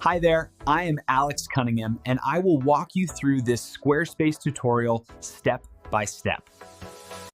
Hi there, I am Alex Cunningham, and I will walk you through this Squarespace tutorial step by step.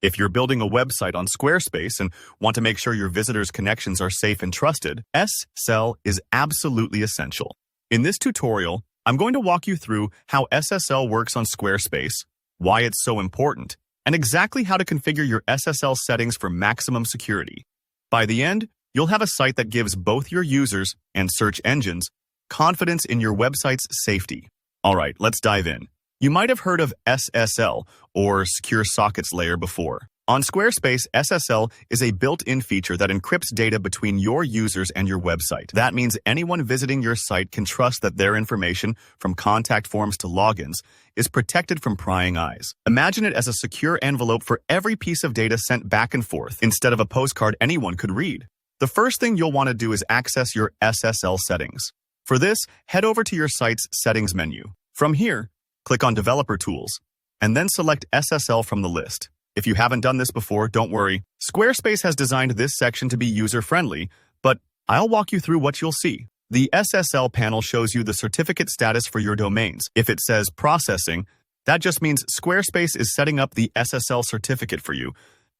If you're building a website on Squarespace and want to make sure your visitors' connections are safe and trusted, SSL is absolutely essential. In this tutorial, I'm going to walk you through how SSL works on Squarespace, why it's so important, and exactly how to configure your SSL settings for maximum security. By the end, you'll have a site that gives both your users and search engines confidence in your website's safety. All right, let's dive in. You might have heard of SSL, or Secure Sockets Layer, before. On Squarespace, SSL is a built-in feature that encrypts data between your users and your website. That means anyone visiting your site can trust that their information, from contact forms to logins, is protected from prying eyes. Imagine it as a secure envelope for every piece of data sent back and forth, instead of a postcard anyone could read. The first thing you'll want to do is access your SSL settings. For this, head over to your site's Settings menu. From here, click on Developer Tools, and then select SSL from the list. If you haven't done this before, don't worry. Squarespace has designed this section to be user-friendly, but I'll walk you through what you'll see. The SSL panel shows you the certificate status for your domains. If it says Processing, that just means Squarespace is setting up the SSL certificate for you.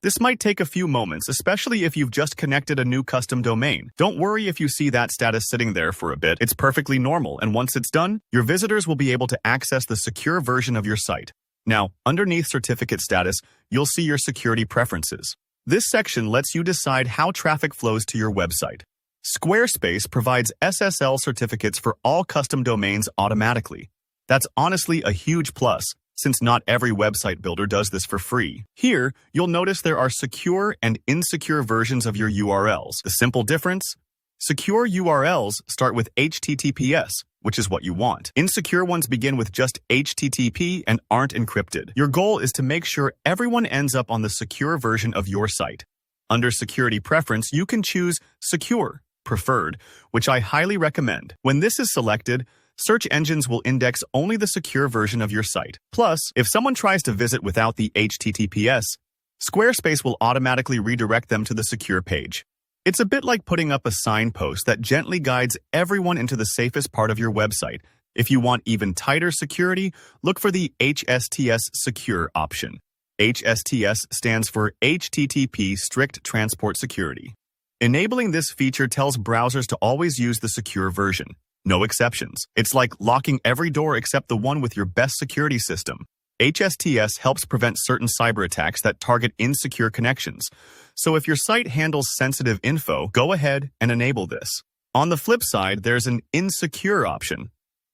This might take a few moments, especially if you've just connected a new custom domain. Don't worry if you see that status sitting there for a bit. It's perfectly normal, and once it's done, your visitors will be able to access the secure version of your site. Now, underneath certificate status, you'll see your security preferences. This section lets you decide how traffic flows to your website. Squarespace provides SSL certificates for all custom domains automatically. That's honestly a huge plus, since not every website builder does this for free. Here, you'll notice there are secure and insecure versions of your URLs. The simple difference? Secure URLs start with HTTPS, which is what you want. Insecure ones begin with just HTTP and aren't encrypted. Your goal is to make sure everyone ends up on the secure version of your site. Under Security Preference, you can choose Secure, Preferred, which I highly recommend. When this is selected, search engines will index only the secure version of your site. Plus, if someone tries to visit without the HTTPS, Squarespace will automatically redirect them to the secure page. It's a bit like putting up a signpost that gently guides everyone into the safest part of your website. If you want even tighter security, look for the HSTS Secure option. HSTS stands for HTTP Strict Transport Security. Enabling this feature tells browsers to always use the secure version. No exceptions. It's like locking every door except the one with your best security system. HSTS helps prevent certain cyber attacks that target insecure connections. So if your site handles sensitive info, go ahead and enable this. On the flip side, there's an insecure option.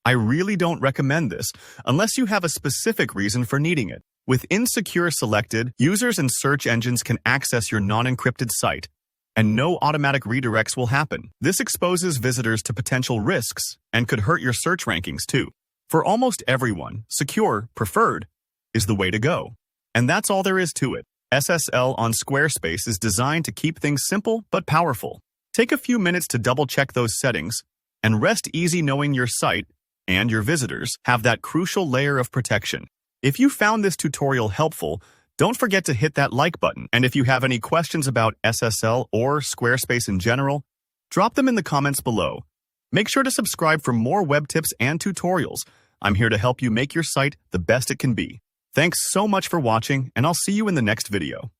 I really don't recommend this unless you have a specific reason for needing it. With insecure selected, users and search engines can access your non-encrypted site, and no automatic redirects will happen. This exposes visitors to potential risks and could hurt your search rankings too. For almost everyone, Secure, Preferred, is the way to go. And that's all there is to it. SSL on Squarespace is designed to keep things simple but powerful. Take a few minutes to double-check those settings, and rest easy knowing your site and your visitors have that crucial layer of protection. If you found this tutorial helpful, don't forget to hit that like button. And if you have any questions about SSL or Squarespace in general, drop them in the comments below. Make sure to subscribe for more web tips and tutorials. I'm here to help you make your site the best it can be. Thanks so much for watching, and I'll see you in the next video.